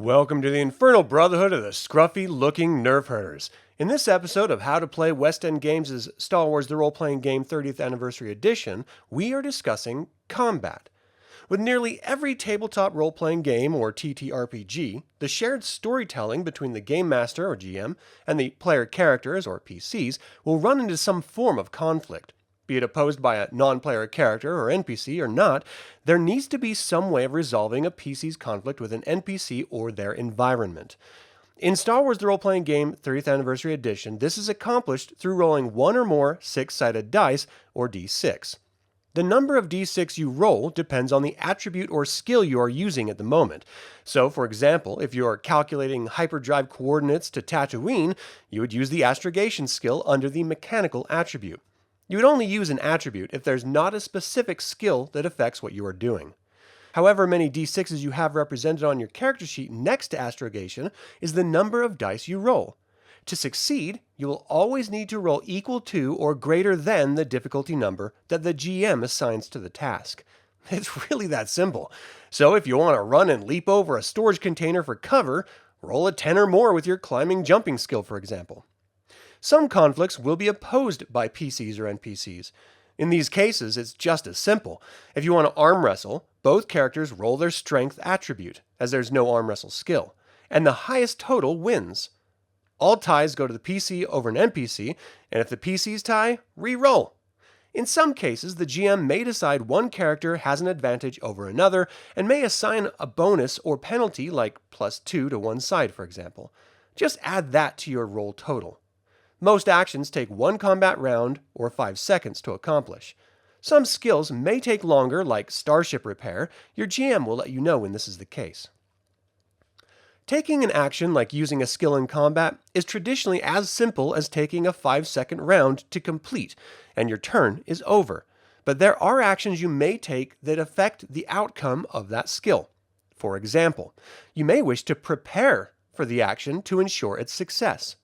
Welcome to the Infernal Brotherhood of the Scruffy-looking Nerf herders. In this episode of How to Play West End Games' Star Wars The Role-Playing Game 30th Anniversary Edition, we are discussing combat. With nearly every tabletop role-playing game, or TTRPG, the shared storytelling between the Game Master, or GM, and the player characters, or PCs, will run into some form of conflict. Be it opposed by a non-player character or NPC or not, there needs to be some way of resolving a PC's conflict with an NPC or their environment. In Star Wars The Role-Playing Game 30th Anniversary Edition, this is accomplished through rolling one or more six-sided dice, or D6. The number of D6 you roll depends on the attribute or skill you are using at the moment. So, for example, if you are calculating hyperdrive coordinates to Tatooine, you would use the astrogation skill under the mechanical attribute. You would only use an attribute if there's not a specific skill that affects what you are doing. However many d6s you have represented on your character sheet next to astrogation is the number of dice you roll. To succeed, you will always need to roll equal to or greater than the difficulty number that the GM assigns to the task. It's really that simple. So if you want to run and leap over a storage container for cover, roll a 10 or more with your climbing jumping skill, for example. Some conflicts will be opposed by PCs or NPCs. In these cases, it's just as simple. If you want to arm wrestle, both characters roll their strength attribute, as there's no arm wrestle skill, and the highest total wins. All ties go to the PC over an NPC, and if the PCs tie, re-roll. In some cases, the GM may decide one character has an advantage over another, and may assign a bonus or penalty like +2 to one side, for example. Just add that to your roll total. Most actions take one combat round or 5 seconds to accomplish. Some skills may take longer, like starship repair. Your GM will let you know when this is the case. Taking an action like using a skill in combat is traditionally as simple as taking a 5-second round to complete, and your turn is over. But there are actions you may take that affect the outcome of that skill. For example, you may wish to prepare for the action to ensure its success.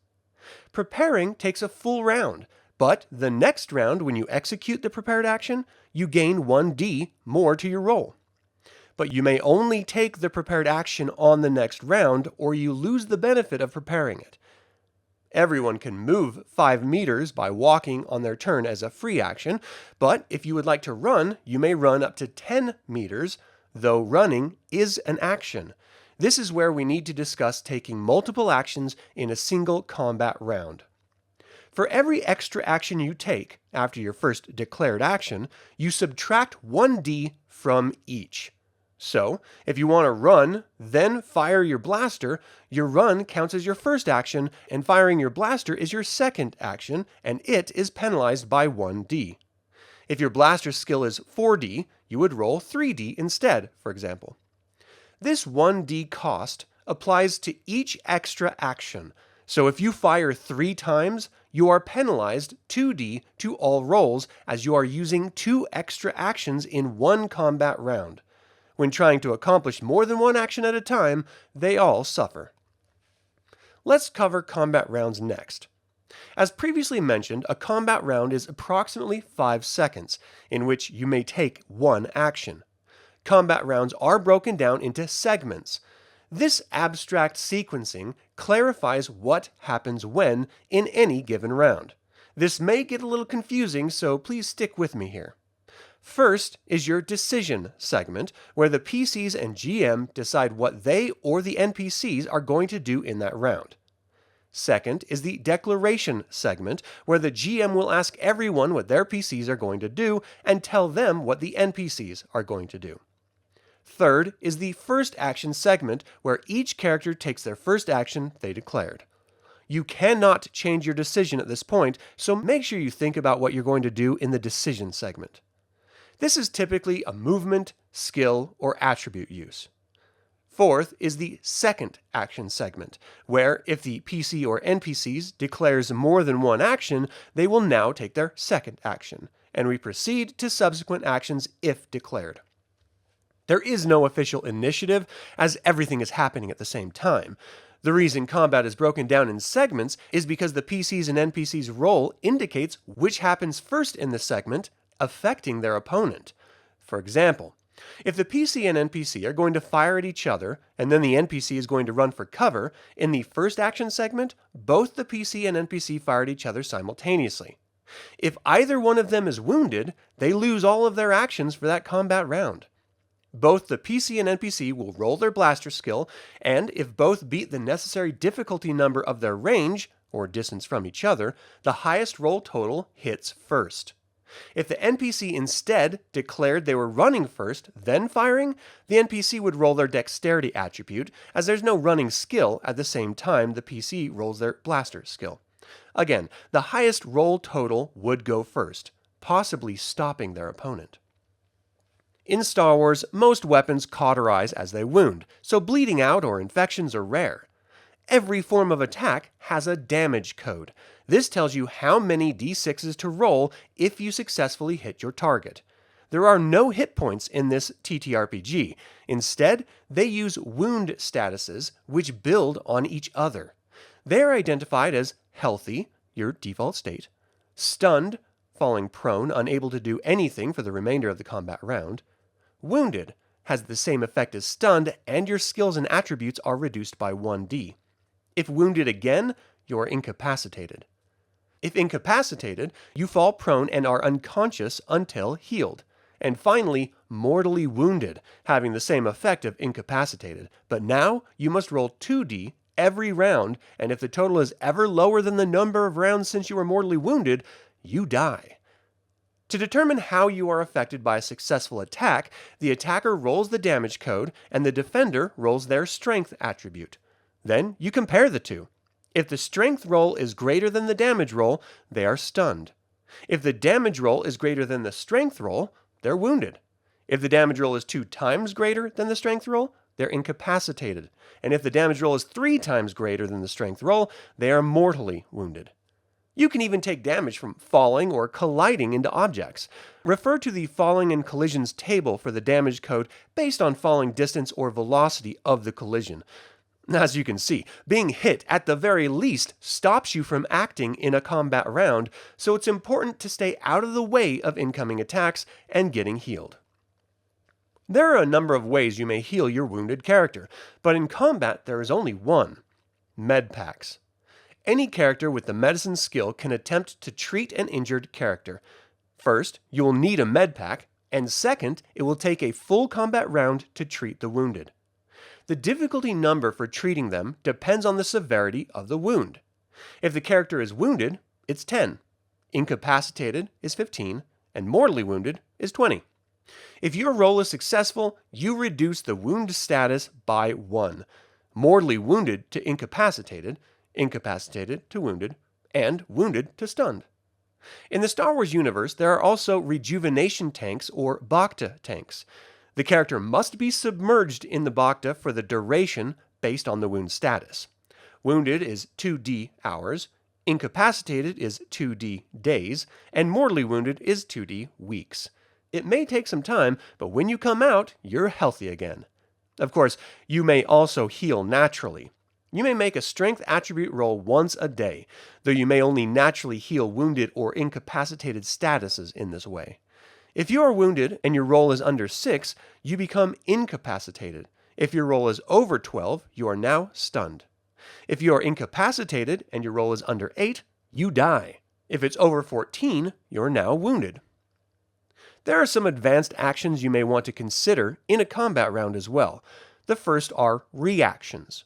Preparing takes a full round, but the next round, when you execute the prepared action, you gain 1d more to your roll. But you may only take the prepared action on the next round, or you lose the benefit of preparing it. Everyone can move 5 meters by walking on their turn as a free action, but if you would like to run, you may run up to 10 meters, though running is an action. This is where we need to discuss taking multiple actions in a single combat round. For every extra action you take after your first declared action, you subtract 1d from each. So, if you want to run, then fire your blaster, your run counts as your first action, and firing your blaster is your second action, and it is penalized by 1d. If your blaster skill is 4d, you would roll 3d instead, for example. This 1d cost applies to each extra action, so if you fire 3 times, you are penalized 2d to all rolls as you are using 2 extra actions in one combat round. When trying to accomplish more than one action at a time, they all suffer. Let's cover combat rounds next. As previously mentioned, a combat round is approximately 5 seconds, in which you may take one action. Combat rounds are broken down into segments. This abstract sequencing clarifies what happens when in any given round. This may get a little confusing, so please stick with me here. First is your decision segment, where the PCs and GM decide what they or the NPCs are going to do in that round. Second is the declaration segment, where the GM will ask everyone what their PCs are going to do and tell them what the NPCs are going to do. Third is the first action segment, where each character takes their first action they declared. You cannot change your decision at this point, so make sure you think about what you're going to do in the decision segment. This is typically a movement, skill, or attribute use. Fourth is the second action segment, where if the PC or NPCs declares more than one action, they will now take their second action, and we proceed to subsequent actions if declared. There is no official initiative, as everything is happening at the same time. The reason combat is broken down in segments is because the PCs and NPCs' role indicates which happens first in the segment, affecting their opponent. For example, If the PC and NPC are going to fire at each other, and then the NPC is going to run for cover, in the first action segment, both the PC and NPC fire at each other simultaneously. If either one of them is wounded, they lose all of their actions for that combat round. Both the PC and NPC will roll their blaster skill, and if both beat the necessary difficulty number of their range, or distance from each other, the highest roll total hits first. If the NPC instead declared they were running first, then firing, the NPC would roll their dexterity attribute, as there's no running skill at the same time the PC rolls their blaster skill. Again, the highest roll total would go first, possibly stopping their opponent. In Star Wars, most weapons cauterize as they wound, so bleeding out or infections are rare. Every form of attack has a damage code. This tells you how many d6s to roll if you successfully hit your target. There are no hit points in this TTRPG. Instead, they use wound statuses which build on each other. They are identified as healthy, your default state, stunned, falling prone, unable to do anything for the remainder of the combat round, wounded, has the same effect as stunned, and your skills and attributes are reduced by 1d. If wounded again, you are incapacitated. If incapacitated, you fall prone and are unconscious until healed. And finally, mortally wounded, having the same effect of incapacitated. But now, you must roll 2d every round, and if the total is ever lower than the number of rounds since you were mortally wounded, you die. To determine how you are affected by a successful attack, the attacker rolls the damage code, and the defender rolls their strength attribute. Then you compare the two. If the strength roll is greater than the damage roll, they are stunned. If the damage roll is greater than the strength roll, they're wounded. If the damage roll is 2 times greater than the strength roll, they're incapacitated. And if the damage roll is 3 times greater than the strength roll, they are mortally wounded. You can even take damage from falling or colliding into objects. Refer to the falling and collisions table for the damage code based on falling distance or velocity of the collision. As you can see, being hit at the very least stops you from acting in a combat round, so it's important to stay out of the way of incoming attacks and getting healed. There are a number of ways you may heal your wounded character, but in combat there is only one: med packs. Any character with the medicine skill can attempt to treat an injured character. First, you will need a med pack, and second, it will take a full combat round to treat the wounded. The difficulty number for treating them depends on the severity of the wound. If the character is wounded, it's 10, incapacitated is 15, and mortally wounded is 20. If your roll is successful, you reduce the wound status by 1, mortally wounded to incapacitated, incapacitated to wounded, and wounded to stunned. In the Star Wars universe, there are also rejuvenation tanks or Bacta tanks. The character must be submerged in the Bacta for the duration based on the wound status. Wounded is 2d hours, incapacitated is 2d days, and mortally wounded is 2d weeks. It may take some time, but when you come out, you're healthy again. Of course, you may also heal naturally. You may make a strength attribute roll once a day, though you may only naturally heal wounded or incapacitated statuses in this way. If you are wounded and your roll is under 6, you become incapacitated. If your roll is over 12, you are now stunned. If you are incapacitated and your roll is under 8, you die. If it's over 14, you're now wounded. There are some advanced actions you may want to consider in a combat round as well. The first are reactions.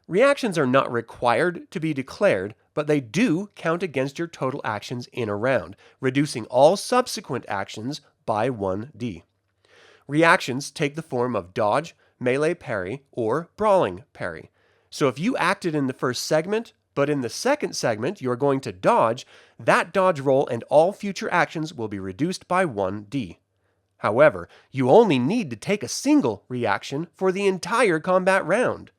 Reactions are not required to be declared, but they do count against your total actions in a round, reducing all subsequent actions by 1d. Reactions take the form of dodge, melee parry, or brawling parry. So if you acted in the first segment, but in the second segment you are going to dodge, that dodge roll and all future actions will be reduced by 1d. However, you only need to take a single reaction for the entire combat round.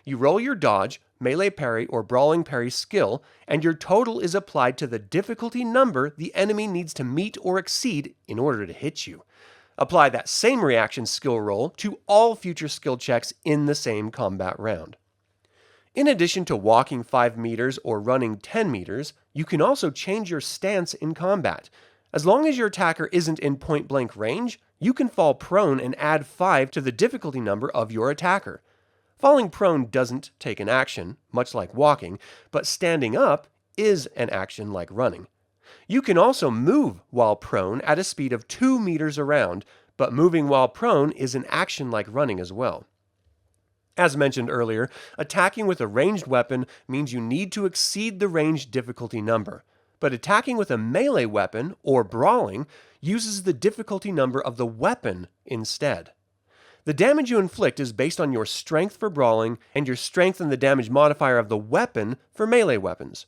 You roll your dodge, melee parry, or brawling parry skill, and your total is applied to the difficulty number the enemy needs to meet or exceed in order to hit you. Apply that same reaction skill roll to all future skill checks in the same combat round. In addition to walking 5 meters or running 10 meters, you can also change your stance in combat. As long as your attacker isn't in point-blank range, you can fall prone and add 5 to the difficulty number of your attacker. Falling prone doesn't take an action, much like walking, but standing up is an action like running. You can also move while prone at a speed of 2 meters around, but moving while prone is an action like running as well. As mentioned earlier, attacking with a ranged weapon means you need to exceed the ranged difficulty number, but attacking with a melee weapon, or brawling, uses the difficulty number of the weapon instead. The damage you inflict is based on your strength for brawling and your strength and the damage modifier of the weapon for melee weapons.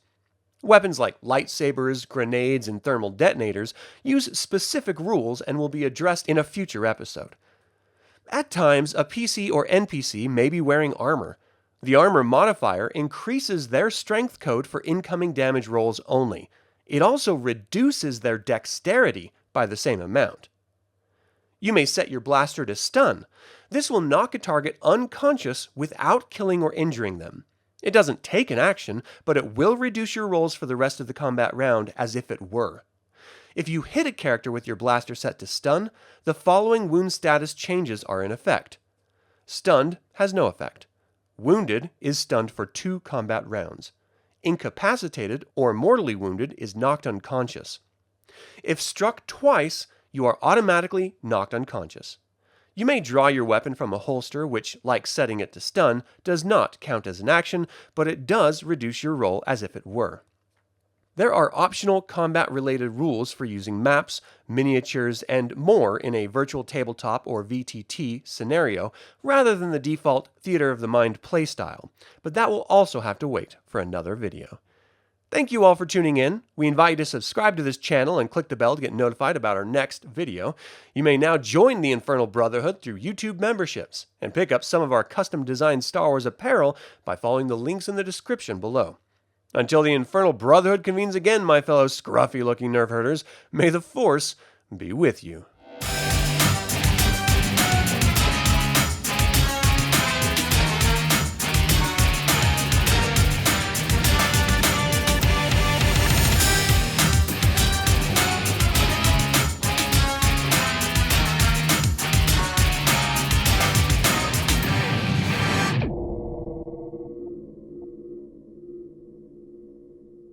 Weapons like lightsabers, grenades, and thermal detonators use specific rules and will be addressed in a future episode. At times, a PC or NPC may be wearing armor. The armor modifier increases their strength code for incoming damage rolls only. It also reduces their dexterity by the same amount. You may set your blaster to stun. This will knock a target unconscious without killing or injuring them. It doesn't take an action, but it will reduce your rolls for the rest of the combat round as if it were. If you hit a character with your blaster set to stun, the following wound status changes are in effect. Stunned has no effect. Wounded is stunned for 2 combat rounds. Incapacitated or mortally wounded is knocked unconscious. If struck twice, you are automatically knocked unconscious. You may draw your weapon from a holster, which, like setting it to stun, does not count as an action, but it does reduce your roll as if it were. There are optional combat-related rules for using maps, miniatures, and more in a virtual tabletop or VTT scenario, rather than the default Theater of the Mind playstyle, but that will also have to wait for another video. Thank you all for tuning in. We invite you to subscribe to this channel and click the bell to get notified about our next video. You may now join the Infernal Brotherhood through YouTube memberships, and pick up some of our custom-designed Star Wars apparel by following the links in the description below. Until the Infernal Brotherhood convenes again, my fellow scruffy-looking nerf herders, may the Force be with you.